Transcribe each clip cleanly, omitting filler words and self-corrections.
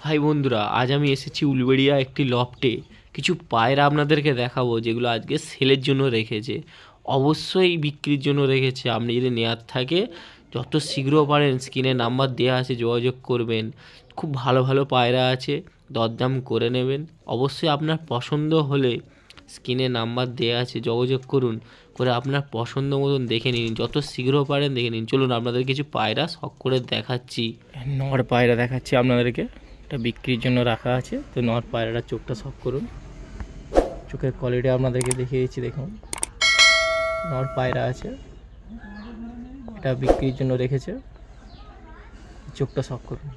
High বন্ধুরা, আজ আমি এসেছি উলুবেড়িয়া একটি লফটে। কিছু পায়রা আপনাদেরকে দেখাবো যেগুলো আজকে সেলের জন্য রেখেছে। অবশ্যই বিক্রির জন্য রেখেছে। আপনি যদি নেওয়ার থাকে যত শীঘ্র পারেন স্ক্রিনে নাম্বার দেওয়া আছে, যোগাযোগ করবেন। খুব ভালো ভালো পায়রা আছে, দরদাম করে নেবেন। অবশ্যই আপনার পছন্দ হলে স্ক্রিনে নাম্বার দেওয়া আছে, যোগাযোগ করুন, করে আপনার পছন্দ মতন দেখে নিন। যত শীঘ্র পারেন দেখে নিন। চলুন আপনাদের কিছু পায়রা শখ করে দেখাচ্ছি। নর পায়রা দেখাচ্ছি আপনাদেরকে, এটা বিক্রির জন্য রাখা আছে। তো নর পায়রাটার চোখটা শখ করুন, চোখের কোয়ালিটি আপনাদেরকে দেখিয়ে দিচ্ছি। দেখুন, নর পায়রা আছে, এটা বিক্রির জন্য রেখেছে। চোখটা শখ করুন,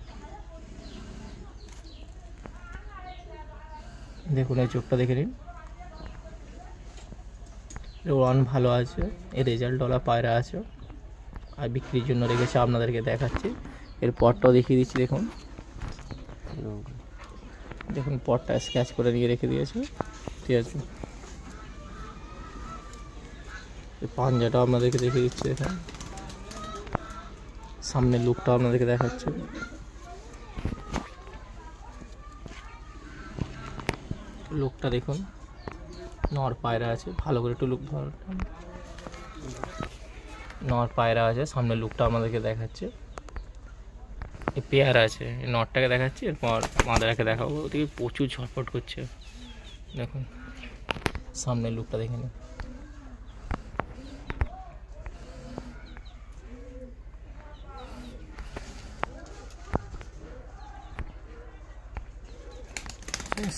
দেখুন এই চোখটা দেখে নিন। ওয়ান ভালো আছে, এর রেজাল্টওয়ালা পায়রা আছে আর বিক্রির জন্য রেখেছে। আপনাদেরকে দেখাচ্ছি, এর পটটাও দেখিয়ে দিচ্ছি। দেখুন দেখুন পটটা স্ক্র্যাচ করে নিয়ে রেখে দিয়েছে, ঠিক আছে। পাঞ্জাটাও আপনাদেরকে দেখিয়ে দিচ্ছি। দেখুন সামনের লুকটা আপনাদেরকে দেখাচ্ছে। লুকটা দেখুন, নর পায়রা আছে, ভালো করে একটু লুক ধর। নর পায়রা আছে, সামনের লুকটা আপনাদেরকে দেখাচ্ছে। এই পেয়ার আছে, এই নরটাকে দেখাচ্ছি, এরপর মাদারাকে দেখাবো। ওদিকে প্রচুর ঝটপট করছে। দেখুন সামনের লুকটা দেখে নিন।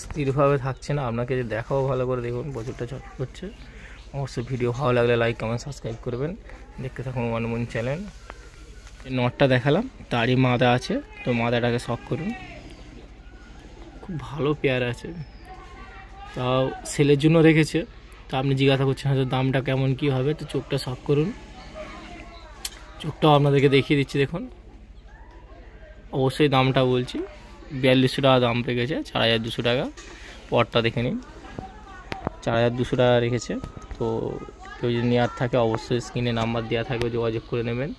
স্থিরভাবে থাকছে না, আপনাকে যে দেখাও ভালো করে। দেখুন প্রচুরটা ঝটপট করছে। অবশ্যই ভিডিও ভালো লাগলে লাইক কমেন্ট সাবস্ক্রাইব করবেন। দেখতে থাকুন ওয়ানমন চ্যানেল। নটটা দেখালাম, তারই মাদা আছে, তো মাদাটাকে শখ করুন। খুব ভালো পেয়ার আছে, তাও সেলের জন্য রেখেছে। তো আপনি জিজ্ঞাসা করছেন হয়তো দামটা কেমন কি হবে, তো চোখটা শখ করুন। চোখটাও আপনাদেরকে দেখিয়ে দিচ্ছি। দেখুন অবশ্যই দামটা বলছি, 4200 টাকা দাম রেখেছে, 4200 টাকা। পটটা দেখে নিন, 4200 টাকা রেখেছে। তো কেউ যদি নেওয়ার থাকে অবশ্যই স্ক্রিনে নাম্বার দেওয়া থাকবে, যোগাযোগ করে নেবেন,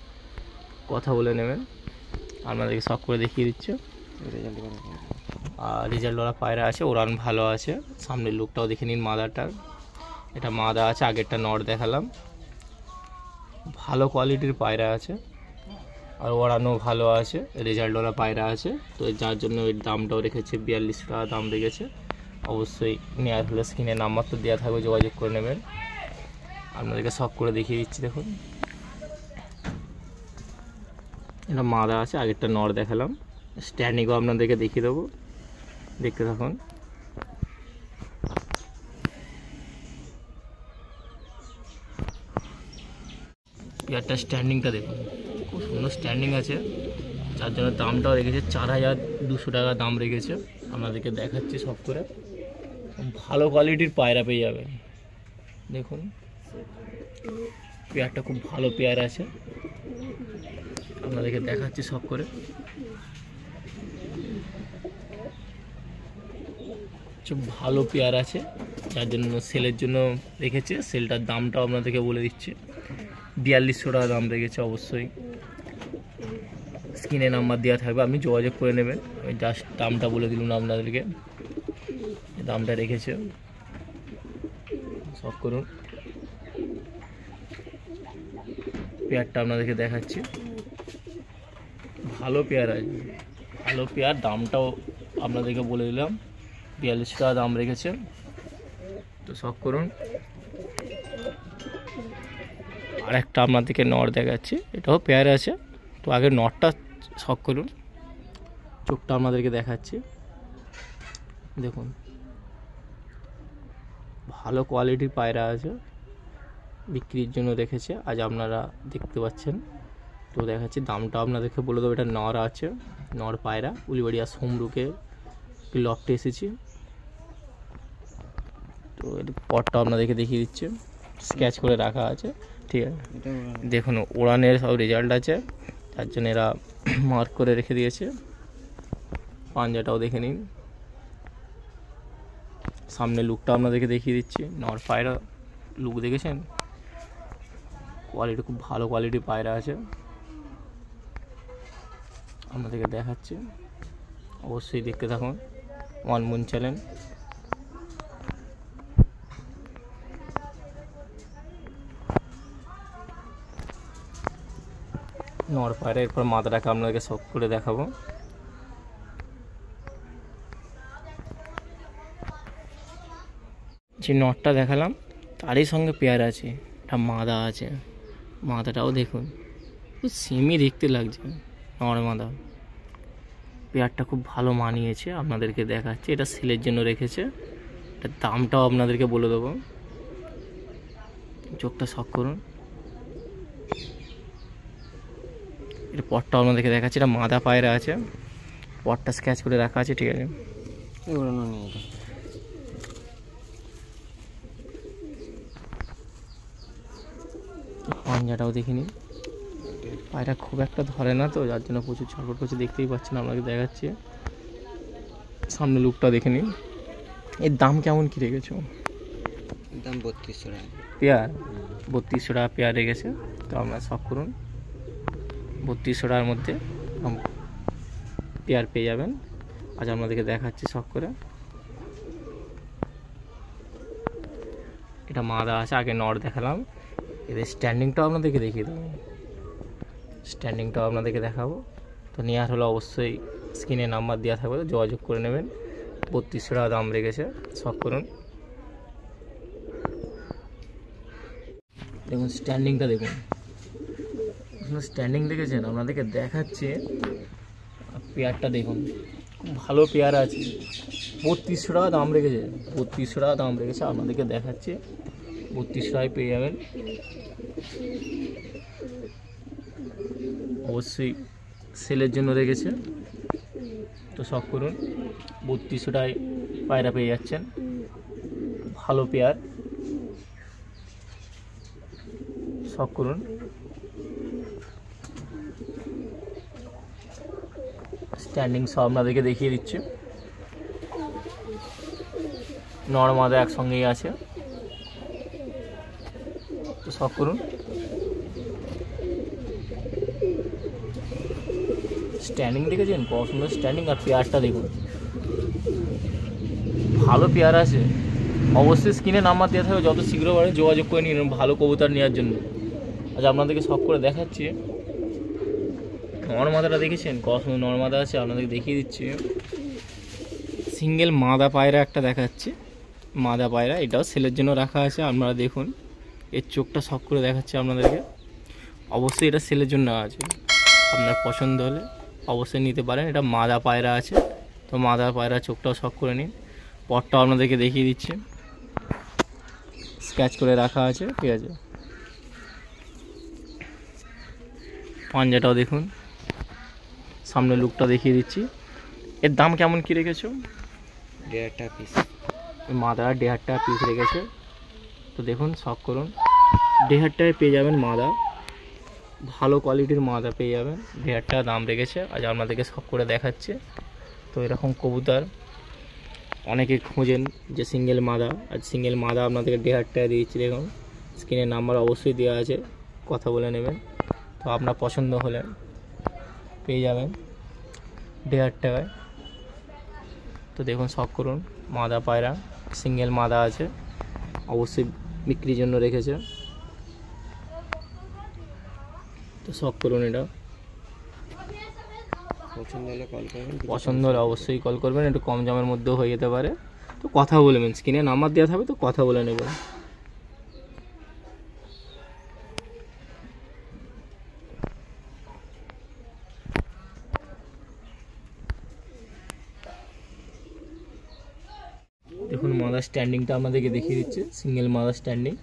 কথা বলে নেবেন। আপনাদেরকে শখ করে দেখিয়ে দিচ্ছে। আর রেজাল্টওয়ালা পায়রা আছে, ওরান ভালো আছে। সামনের লুকটাও দেখে নিন মাদারটার। এটা মাদা আছে, আগেরটা নর দেখালাম। ভালো কোয়ালিটির পায়রা আছে আর ওড়ানো ভালো আছে, রেজাল্টওয়ালা পায়রা আছে। তো যার জন্য এর দামটাও রেখেছে 4200 টাকা দাম রেখেছে। অবশ্যই নেওয়ার হলে স্ক্রিনে নাম্বার তো দেওয়া থাকবে, যোগাযোগ করে নেবেন। আপনাদেরকে শখ করে দেখিয়ে দিচ্ছি। দেখুন এটা মাদা আছে, আগেরটা নর দেখালাম। স্ট্যান্ডিংও আপনাদেরকে দেখিয়ে দেবো, দেখতে থাকুন। পেয়ারটা স্ট্যান্ডিংটা দেখুন, খুব সুন্দর স্ট্যান্ডিং আছে, যার জন্য দামটাও রেখেছে 4200 টাকা দাম রেখেছে। আপনাদেরকে দেখাচ্ছি সব করে। ভালো কোয়ালিটির পায়রা পেয়ে যাবেন। দেখুন পেয়ারটা খুব ভালো পেয়ার আছে, আপনাদেরকে দেখাচ্ছি সব করে। খুব ভালো পেয়ার আছে, যার জন্য সেলের জন্য রেখেছে। সেলটার দামটাও আপনাদেরকে বলে দিচ্ছে, 4200 টাকা দাম রেখেছে। অবশ্যই স্ক্রিনে নাম্বার দেওয়া থাকবে, আপনি যোগাযোগ করে নেবেন। আমি জাস্ট দামটা বলে দিলাম আপনাদেরকে, দামটা রেখেছে, সব করুন। পেয়ারটা আপনাদেরকে দেখাচ্ছি, ভালো পেয়ার আছে, ভালো পেয়ার। দামটাও আপনাদেরকে বলে দিলাম, 4200 টাকা দাম রেখেছে। তো শখ করুন। আর একটা আপনাদেরকে নর দেখাচ্ছি, এটাও পেয়ার আছে। তো আগে নরটা শখ করুন, চোখটা আপনাদেরকে দেখাচ্ছি। দেখুন ভালো কোয়ালিটির পায়রা আছে, বিক্রির জন্য রেখেছে, আজ আপনারা দেখতে পাচ্ছেন। তো দেখাচ্ছি, দামটা আপনাদেরকে বলে দেবো। এটা নর আছে, নর পায়রা। উলুবেড়িয়া সোমরুকে লফটে এসেছি। তো এর পটটা আপনাদেরকে দেখিয়ে দিচ্ছে, স্কেচ করে রাখা আছে, ঠিক আছে। দেখুন ওড়ানের সব রেজাল্ট আছে, তার জন্য এরা মার্ক করে রেখে দিয়েছে। পাঞ্জাটাও দেখে নিন, সামনে লুকটা আপনাদেরকে দেখিয়ে দিচ্ছি। নর পায়রা লুক দেখেছেন, কোয়ালিটি খুব ভালো কোয়ালিটির পায়রা আছে, আপনাদেরকে দেখাচ্ছি। অবশ্যই দেখতে থাকুন ওয়ান মুন চ্যানেল। নর পায়রা, এরপর মাথাটাকে আপনাদেরকে শখ করে দেখাবো। যে নটটা দেখালাম তারই সঙ্গে পেয়ার আছে, একটা মাদা আছে, মাদাটাও দেখুন সেমই দেখতে লাগছে, নর মাদা। পেয়ারটা খুব ভালো মানিয়েছে, আপনাদেরকে দেখাচ্ছে। এটা সেলের জন্য রেখেছে, এটার দামটাও আপনাদেরকে বলে দেবো। চোখটা শখ করুন, এটা পটটা আপনাদেরকে দেখাচ্ছে। এটা মাদা পায়রা আছে, পটটা স্ক্যাচ করে রাখা আছে, ঠিক আছে। পাঞ্জাটাও দেখিনি, পায়রা খুব একটা ধরে না তো, যার জন্য প্রচুর ছটফট করছে, দেখতেই পাচ্ছেন, আপনাকে দেখাচ্ছে। সামনে লুকটা দেখে নিন। এর দাম কেমন কি রেখেছো? দাম 3200 টাকা পেয়ার, 3200 টাকা পেয়ার রেখেছে। তো আপনারা শখ করুন, 3200 টাকার মধ্যে পেয়ার পেয়ে যাবেন। আজ আপনাদেরকে দেখাচ্ছি শখ করে। এটা মাদা আছে, আগে নর দেখালাম, এদের স্ট্যান্ডিংটাও আপনাদেরকে দেখিয়ে দেবো। স্ট্যান্ডিংটাও আপনাদেরকে দেখাবো। তো নেওয়ার হলে অবশ্যই স্ক্রিনে নাম্বার দেওয়া থাকবে, যোগাযোগ করে নেবেন। 3200 টাকা দাম রেখেছে, শখ করুন। দেখুন স্ট্যান্ডিংটা দেখুন, স্ট্যান্ডিং দেখেছেন, আপনাদেরকে দেখাচ্ছে। পেয়ারটা দেখুন, খুব ভালো পেয়ার আছে, 3200 টাকা দাম রেখেছে, 3200 টাকা দাম রেখেছে, আপনাদেরকে দেখাচ্ছে। 3200 টাকায় পেয়ে যাবেন। অবশ্যই সেলের জন্য রেখেছে, তো শখ করুন। 3200 টাকায় পায়রা পেয়ে যাচ্ছেন, ভালো পেয়ার, শখ করুন। স্ট্যান্ডিং সব আপনাদেরকে দেখিয়ে দিচ্ছে, নর মাদা একসঙ্গেই আছে, তো শখ করুন। স্ট্যান্ডিং দেখেছেন কত সুন্দর স্ট্যান্ডিং, আর পেয়ারটা দেখুন, ভালো পেয়ার আছে। অবশ্যই স্ক্রিনে নাম্বার দেওয়া থাকবে, যত শীঘ্র পারেন যোগাযোগ করে নিন ভালো কবুতর নেওয়ার জন্য। আজ আপনাদেরকে শখ করে দেখাচ্ছি। নর মাদাটা দেখেছেন কত সুন্দর নর মাদা আছে, আপনাদেরকে দেখিয়ে দিচ্ছি। সিঙ্গেল মাদা পায়রা একটা দেখাচ্ছি, মাদা পায়রা, এটাও সেলের জন্য রাখা আছে। আপনারা দেখুন এর চোখটা শখ করে দেখাচ্ছে আপনাদেরকে। অবশ্যই এটা সেলের জন্য আছে, আপনার পছন্দ হলে অবশ্যই নিতে পারেন। এটা মাদা পায়রা আছে, তো মাদা পায়রা চোখটাও শখ করে নিন। পটটাও আপনাদেরকে দেখিয়ে দিচ্ছে, স্ক্যাচ করে রাখা আছে, ঠিক আছে। পাঞ্জাটাও দেখুন, সামনে লুকটা দেখিয়ে দিচ্ছি। এর দাম কেমন কি রেখেছো? 1.5 টাকা পিস। মাদা 1.5 টাকা পিস রেখেছে, তো দেখুন শখ করুন। 1.5 টাকায় পেয়ে যাবেন মাদা, ভালো কোয়ালিটির মাদা পেয়ে যাবেন। 1.5 টাকা দাম রেখেছে, আজ আপনাদেরকে শখ করে দেখাচ্ছে। তো এরকম কবুতর অনেকে খোঁজেন যে সিঙ্গেল মাদা, আজ সিঙ্গেল মাদা আপনাদেরকে 1.5 টাকা দিয়েছি। দেখুন স্ক্রিনের নাম্বার অবশ্যই দেওয়া আছে, কথা বলে নেবেন। তো আপনার পছন্দ হলে পেয়ে যাবেন 1.5 টাকায়। তো দেখুন শখ করুন, মাদা পায়রা সিঙ্গেল মাদা আছে, অবশ্যই বিক্রির জন্য রেখেছে, তো শখ করুন। এটা পছন্দ হলে কল করবেন, পছন্দ হলে অবশ্যই কল করবেন, একটু কম দামের মধ্যেও হয়ে যেতে পারে। তো কথা বলবেন, স্ক্রিনে নাম্বার দেওয়া থাকবে, তো কথা বলে নেবেন। দেখুন মাদার স্ট্যান্ডিংটা আপনাদেরকে দেখিয়ে দিচ্ছে, সিঙ্গেল মাদার স্ট্যান্ডিং,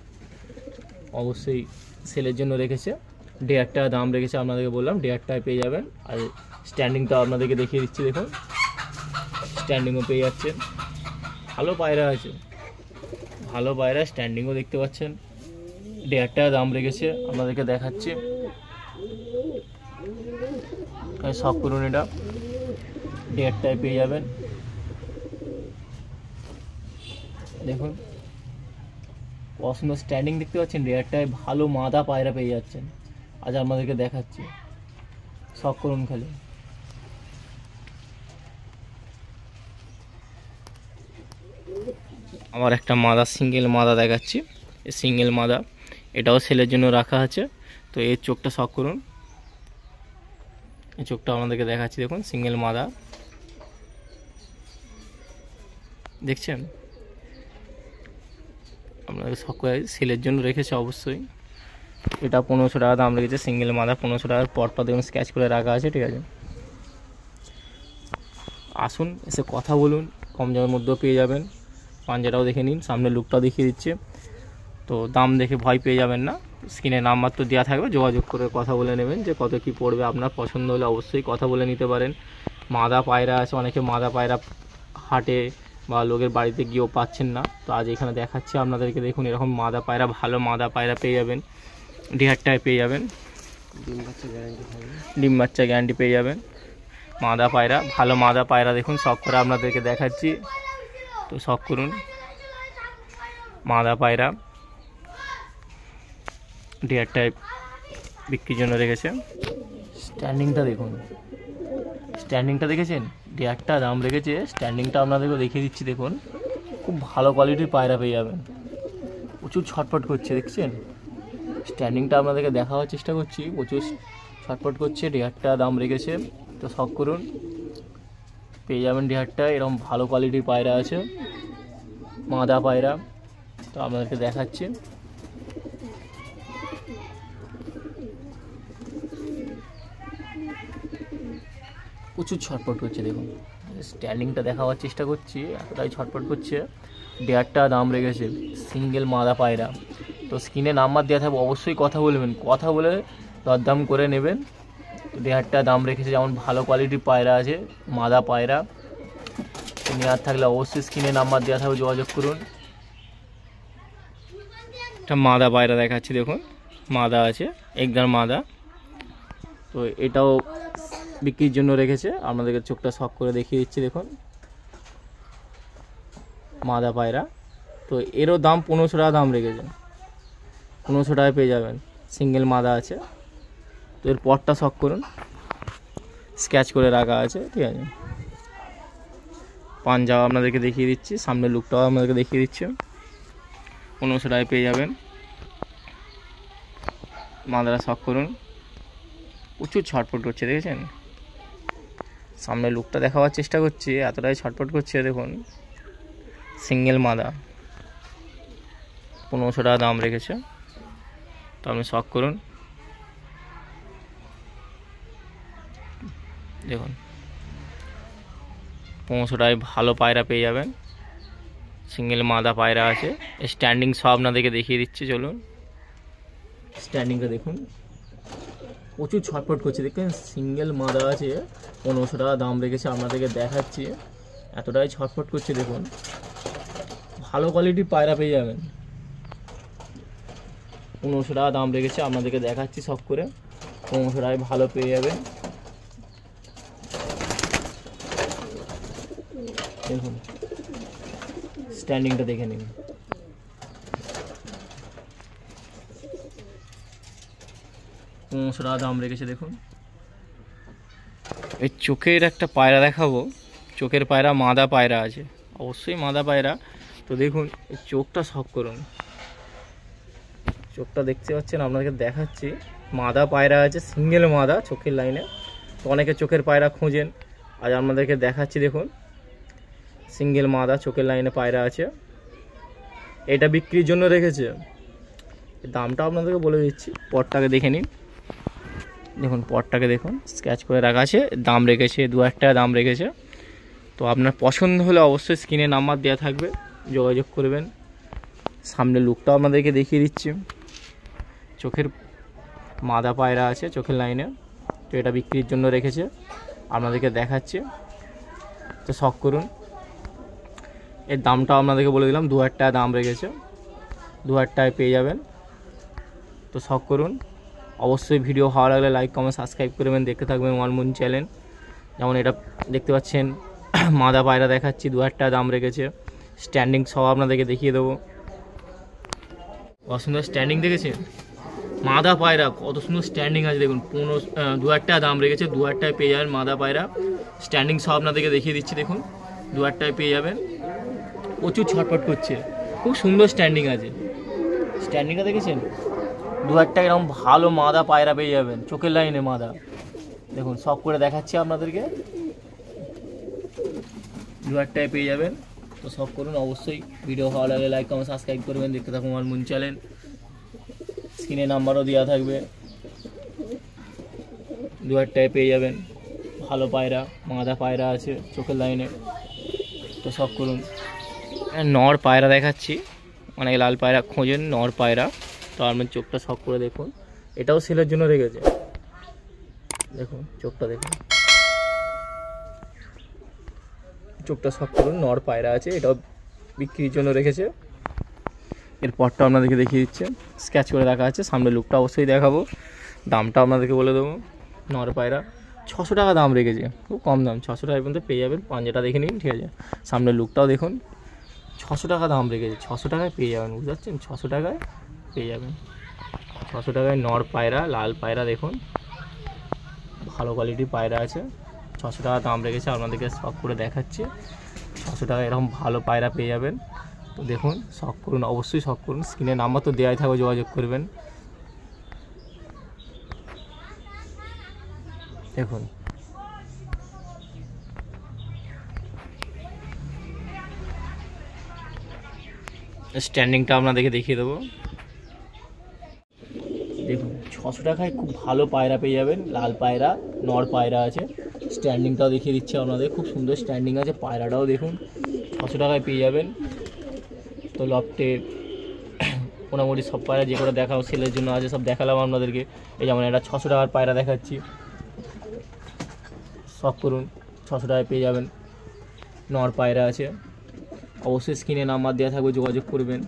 অবশ্যই সেলের জন্য রেখেছে। 1.5 টাকা দাম রেখেছে, আপনাদেরকে বললাম 1.5 টাকায় পেয়ে যাবেন। আর স্ট্যান্ডিংটা আপনাদেরকে দেখিয়ে দিচ্ছি, দেখুন স্ট্যান্ডিংও পেয়ে যাচ্ছেন। ভালো পায়রা আছে, ভালো পায়রা, স্ট্যান্ডিংও দেখতে পাচ্ছেন। 1.5 টাকা দাম রেখেছে, আপনাদেরকে দেখাচ্ছি। শখ করুন, এটা 1.5 টাকায় পেয়ে যাবেন। দেখুন পছন্দ স্ট্যান্ডিং দেখতে পাচ্ছেন, 1.5 টাকায় ভালো মাদা পায়রা পেয়ে যাচ্ছেন। আজ আপনাদেরকে দেখাচ্ছি, শখ করুন খালি। আবার একটা মাদা, সিঙ্গেল মাদা দেখাচ্ছি। এই সিঙ্গেল মাদা, এটাও সেলের জন্য রাখা আছে। তো এর চোখটা শক করুন, এই চোখটা আপনাদেরকে দেখাচ্ছি। দেখুন সিঙ্গেল মাদা, দেখছেন? আপনাদের শখ করে সেলের জন্য রেখেছে অবশ্যই। এটা 1500 টাকা দাম রেখেছে, সিঙ্গেল মাদা 1500 টাকার। পরটা দেখুন স্ক্যাচ করে রাখা আছে, ঠিক আছে? আসুন এসে কথা বলুন, কম দামের মধ্যেও পেয়ে যাবেন। পাঞ্জাটাও দেখে নিন, সামনে লুকটাও দেখিয়ে দিচ্ছে। তো দাম দেখে ভয় পেয়ে যাবেন না, স্ক্রিনে নাম্বার তো দেওয়া থাকবে, যোগাযোগ করে কথা বলে নেবেন যে কত কি পড়বে। আপনার পছন্দ হলে অবশ্যই কথা বলে নিতে পারেন। মাদা পায়রা আছে, অনেকে মাদা পায়রা হাটে বা লোকের বাড়িতে গিয়েও পাচ্ছেন না, তো আজ এখানে দেখাচ্ছি আপনাদেরকে। দেখুন এরকম মাদা পায়রা, ভালো মাদা পায়রা পেয়ে যাবেন, 1500 টাকায় পেয়ে যাবেন। ডিম বাচ্চা গ্যারান্টি পেয়ে যাবেন। মাদা পায়রা, ভালো মাদা পায়রা দেখুন শখ করে আপনাদেরকে দেখাচ্ছি। তো শখ করুন, মাদা পায়রা 1500 টাকায় বিক্রির জন্য রেখেছে। স্ট্যান্ডিংটা দেখুন, স্ট্যান্ডিংটা দেখেছেন? 1500 টাকা দাম রেখেছে। স্ট্যান্ডিংটা আপনাদেরকে দেখিয়ে দিচ্ছি। দেখুন খুব ভালো কোয়ালিটির পায়রা পেয়ে যাবেন, প্রচুর ছটফট করছে, দেখছেন? স্ট্যান্ডিংটা আপনাদেরকে দেখাবার চেষ্টা করছি, প্রচুর ছটফট করছে। 1500 টাকা দাম রেখেছে। তো শখ করুন, পেয়ে যাবেন 1500 টাকা। এরকম ভালো কোয়ালিটির পায়রা আছে, মাদা পায়রা। তো আপনাদেরকে দেখাচ্ছি। প্রচুর ছটফট করছে, দেখুন স্ট্যান্ডিংটা দেখাবার চেষ্টা করছি, এতটাই ছটফট করছে। 1500 টাকা দাম রেখেছে, সিঙ্গেল মাদা পায়রা। তো স্ক্রিনে নাম্বার দেওয়া থাকবে, অবশ্যই কথা বলবেন, কথা বলে দরদাম করে নেবেন। 1500 টাকা দাম রেখেছে। যেমন ভালো কোয়ালিটির পায়রা আছে, মাদা পায়রা নেওয়ার থাকলে অবশ্যই স্ক্রিনে নাম্বার দেওয়া থাকবে, যোগাযোগ করুন। একটা মাদা পায়রা দেখাচ্ছি, দেখুন মাদা আছে, একদার মাদা। তো এটাও বিক্রির জন্য রেখেছে, আপনাদেরকে চোখটা শক করে দেখিয়ে দিচ্ছি। দেখুন মাদা পায়রা, তো এরও দাম 1500 টাকা দাম রেখেছে, 1500 টাকায় পেয়ে যাবেন। সিঙ্গেল মাদা আছে। তো এর পরটা শক করুন, স্ক্যাচ করে রাখা আছে, ঠিক আছে? পাঞ্জাও আপনাদেরকে দেখিয়ে দিচ্ছি, সামনে লুকটাও আপনাদেরকে দেখিয়ে দিচ্ছি। 1500 টাকায় পেয়ে যাবেন। মাদারা শক করুন, প্রচুর ছটফট করছে, দেখেছেন? সামনে লুকটা দেখাবার চেষ্টা করছি, এতটাই ছটফট করছে। দেখুন সিঙ্গেল মাদা, 1500 টাকা দাম রেখেছে। তো আপনি শখ করুন, দেখুন 1500 টাকায় ভালো পায়রা পেয়ে যাবেন। সিঙ্গেল মাদা পায়রা আছে, স্ট্যান্ডিং সব আপনাদেরকে দেখিয়ে দিচ্ছি, চলুন। স্ট্যান্ডিংটা দেখুন, প্রচুর ছটফট করছে, দেখেন? সিঙ্গেল মাদা আছে, 1500 টাকা দাম রেখেছে, আপনাদেরকে দেখাচ্ছি। এতটাই ছটফট করছে, দেখুন ভালো কোয়ালিটির পায়রা পেয়ে যাবেন। 1500 টাকা দাম রেখেছে, আপনাদেরকে দেখাচ্ছি শখ করে। 1500 টাকায় ভালো পেয়ে যাবেন। দেখুন স্ট্যান্ডিংটা দেখে নিন। দাম রেখেছে, দেখুন। এই চোখের একটা পায়রা দেখাবো, চোখের পায়রা, মাদা পায়রা আছে, অবশ্যই মাদা পায়রা। তো দেখুন এই চোখটা শক করুন, চোখটা দেখতে পাচ্ছেন, আপনাদেরকে দেখাচ্ছি। মাদা পায়রা আছে, সিঙ্গেল মাদা চোখের লাইনে। তো অনেকে চোখের পায়রা খোঁজেন, আজ আপনাদেরকে দেখাচ্ছি। দেখুন সিঙ্গেল মাদা চোখের লাইনে পায়রা আছে, এটা বিক্রির জন্য রেখেছে। দামটা আপনাদেরকে বলে দিচ্ছি, পটটাকে দেখে নিন। দেখুন পটটাকে দেখুন, স্ক্যাচ করে রাখা আছে, দাম রেখেছে 2000 টাকা দাম রেখেছে। তো আপনার পছন্দ হলে অবশ্যই স্ক্রিনে নাম্বার দেওয়া থাকবে, যোগাযোগ করবেন। সামনে লুকটাও আপনাদেরকে দেখিয়ে দিচ্ছি। চোখের মাদা পায়রা আছে চোখের লাইনে, তো এটা বিক্রির জন্য রেখেছে, আপনাদেরকে দেখাচ্ছি। তো শখ করুন, এর দামটা আপনাদেরকে বলে দিলাম, 2000 টাকা দাম রেখেছে, 2000 টাকায় পেয়ে যাবেন। তো শখ করুন। অবশ্যই ভিডিও ভালো লাগলে লাইক কমেন্ট সাবস্ক্রাইব করবেন, দেখতে থাকবেন ওয়ান মুন চ্যানেল। যেমন এটা দেখতে পাচ্ছেন মাদা পায়রা দেখাচ্ছি, 2000 টাকা দাম রেখেছে। স্ট্যান্ডিং সব আপনাদেরকে দেখিয়ে দেবো, কত সুন্দর স্ট্যান্ডিং দেখেছেন? মাদা পায়রা কত সুন্দর স্ট্যান্ডিং আছে, দেখুন 2000 টাকা দাম রেখেছে, 2000 টাকায় পেয়ে যাবেন মাদা পায়রা। স্ট্যান্ডিং সব আপনাদেরকে দেখিয়ে দিচ্ছি, দেখুন 2000 টাকায় পেয়ে যাবেন। প্রচুর ছটফট করছে, খুব সুন্দর স্ট্যান্ডিং আছে। স্ট্যান্ডিংটা দেখেছেন? দু একটা এরকম ভালো মাদা পায়রা পেয়ে যাবেন, চোখের লাইনে মাদা। দেখুন সব করে দেখাচ্ছি আপনাদেরকে, দু একটাই পেয়ে যাবেন। তো সব করুন অবশ্যই। ভিডিও ভালো লাগলে লাইক কমেন্ট সাবস্ক্রাইব করবেন। দেখতে থাকুন আমার মুন চ্যানেল, স্ক্রিনে নাম্বারও দেওয়া থাকবে। দু একটাই পেয়ে যাবেন ভালো পায়রা, মাদা পায়রা আছে চোখের লাইনে। তো সব করুন। নর পায়রা দেখাচ্ছি, অনেক লাল পায়রা খোঁজেন, নর পায়রা। তো আপনার চোখটা শখ করে দেখুন, এটাও সেলের জন্য রেখেছে। দেখুন চোখটা দেখুন, চোখটা শখ করুন। নর পায়রা আছে, এটাও বিক্রির জন্য রেখেছে। এরপরটা আপনাদেরকে দেখিয়ে দিচ্ছে, স্কেচ করে রাখা আছে। সামনে লুকটা অবশ্যই দেখাবো, দামটা আপনাদেরকে বলে দেবো। নর পায়রা 600 টাকা দাম রেখেছে, খুব কম দাম, 600 টাকা পর্যন্ত পেয়ে যাবেন। পাঞ্জাটা দেখে নিন, ঠিক আছে? সামনে লুকটাও দেখুন, 600 টাকা দাম রেখেছে, 600 টাকায় পেয়ে যাবেন, বুঝতে পারছেন? 600 টাকায় পেয়ে যাবেন, 600 টাকায় নর পায়রা, লাল পায়রা। দেখুন ভালো কোয়ালিটির পায়রা আছে, 600 টাকা দাম রেখেছে। আপনাদেরকে শখ করে দেখাচ্ছি, 600 টাকা এরকম ভালো পায়রা পেয়ে যাবেন। তো দেখুন শখ করুন, অবশ্যই শখ করুন। স্ক্রিনে নাম্বার তো দেওয়াই থাকবে, যোগাযোগ করবেন। দেখুন স্ট্যান্ডিংটা আপনাদেরকে দেখিয়ে দেবো। দেখুন 600 টাকায় খুব ভালো পায়রা পেয়ে যাবেন, লাল পায়রা, নর পায়রা আছে। স্ট্যান্ডিংটাও দেখিয়ে দিচ্ছি আপনাদের, খুব সুন্দর স্ট্যান্ডিং আছে। পায়রাটাও দেখুন 600 টাকায় পেয়ে যাবেন। তো লফটে মোটামুটি সব পায়রা যে করে দেখাও সেলের জন্য আছে, সব দেখালাম আপনাদেরকে। এই যেমন একটা 600 টাকার পায়রা দেখাচ্ছি, সব করুন 600 টাকায় পেয়ে যাবেন। নর পায়রা আছে, অবশ্যই স্ক্রিনে নাম্বার দেওয়া থাকবে, যোগাযোগ করবেন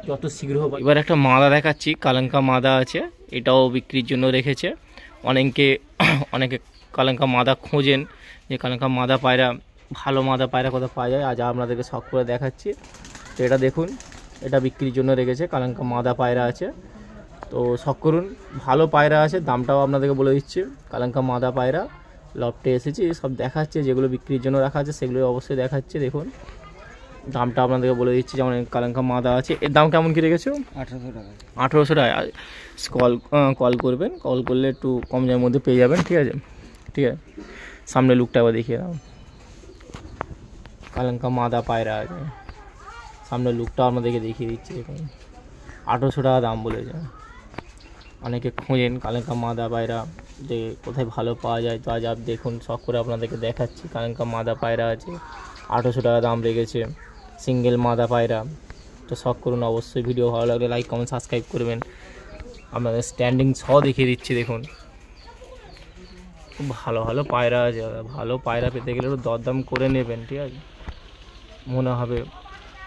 যত শীঘ্র হবে। এবার একটা মাদা দেখাচ্ছি, কালাঙ্কা মাদা আছে, এটাও বিক্রির জন্য রেখেছে। অনেকে কালাঙ্কা মাদা খোঁজেন, যে কালাঙ্কা মাদা পায়রা, ভালো মাদা পায়রা কোথাও পাওয়া যায়, আজ আপনাদেরকে শখ করে দেখাচ্ছি। তো এটা দেখুন, এটা বিক্রির জন্য রেখেছে, কালাঙ্কা মাদা পায়রা আছে। তো শখ করুন, ভালো পায়রা আছে, দামটাও আপনাদেরকে বলে দিচ্ছি। কালাঙ্কা মাদা পায়রা, লফটে এসেছি, সব দেখাচ্ছে, যেগুলো বিক্রির জন্য রাখা আছে সেগুলো অবশ্যই দেখাচ্ছে। দেখুন দামটা আপনাদেরকে বলে দিচ্ছি, যেমন কালাঙ্কা মাদা আছে, এর দাম কেমন কী রেখেছো? 1800 টাকা। 1800 টাকা। কল করবেন, কল করলে একটু কম দামের মধ্যে পেয়ে যাবেন, ঠিক আছে? ঠিক আছে, সামনে লুকটা আবার দেখিয়ে দাও। কালাঙ্কা মাদা পায়রা আছে, সামনে লুকটা আপনাদেরকে দেখিয়ে দিচ্ছি। দেখুন 1800 টাকা দাম বলেছে। অনেকে খোঁজেন কালাঙ্কা মাদা পায়রা, যে কোথায় ভালো পাওয়া যায়। তো আজ দেখুন শখ করে আপনাদেরকে দেখাচ্ছি, কালাঙ্কা মাদা পায়রা আছে, 1800 টাকা দাম রেখেছে, সিঙ্গেল মাদা পায়রা। তো শখ করুন অবশ্যই। ভিডিও ভালো লাগলে লাইক কমেন্ট সাবস্ক্রাইব করবেন। আপনাদের স্ট্যান্ডিং সহ দেখিয়ে দিচ্ছি। দেখুন খুব ভালো ভালো পায়রা আছে, ভালো পায়রা পেতে গেলে একটু দরদাম করে নেবেন, ঠিক আছে? মনে হবে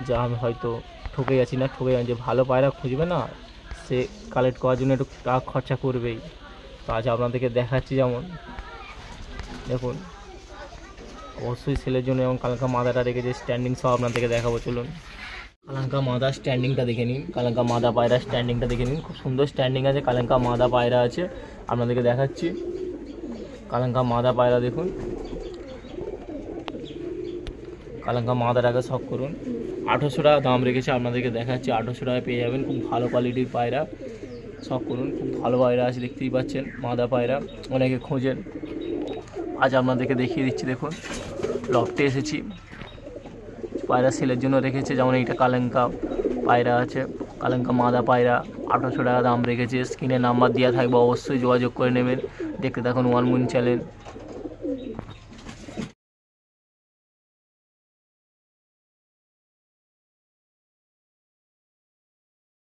যে আমি হয়তো ঠকে যাচ্ছি, না ঠকে যাচ্ছি। যে ভালো পায়রা খুঁজবে না, সে কালেক্ট করার জন্য একটু টাকা খরচা করবেই। তো আজ আপনাদেরকে দেখাচ্ছি, যেমন দেখুন অবশ্যই সেলের জন্য এবং কালাঙ্কা মাদাটা রেখেছে, স্ট্যান্ডিং সহ আপনাদেরকে দেখাবো। চলুন কালাঙ্কা মাদা স্ট্যান্ডিংটা দেখে নিন, কালাঙ্কা মাদা পায়রা স্ট্যান্ডিংটা দেখে নিন, খুব সুন্দর স্ট্যান্ডিং আছে। কালাঙ্কা মাদা পায়রা আছে, আপনাদেরকে দেখাচ্ছি। কালাঙ্কা মাদা পায়রা দেখুন, কালাঙ্কা মাদাটাকে শখ করুন। 1800 টাকা দাম রেখেছে, আপনাদেরকে দেখাচ্ছি। 1800 টাকায় পেয়ে যাবেন, খুব ভালো কোয়ালিটির পায়রা। শখ করুন, খুব ভালো পায়রা আছে, দেখতেই পাচ্ছেন মাদা পায়রা, অনেকে খোঁজেন। আজ আপনাদেরকে দেখিয়ে দিচ্ছি। দেখুন লফটে এসেছি, পায়রা সেলের জন্য রেখেছে। যেমন এইটা কালাঙ্কা পায়রা আছে, কালাঙ্কা মাদা পায়রা, 1800 টাকা দাম রেখেছে। স্ক্রিনে নাম্বার দেওয়া থাকবে, অবশ্যই যোগাযোগ করে নেবেন। দেখতে থাকুন ওয়ান মুন চ্যানেল।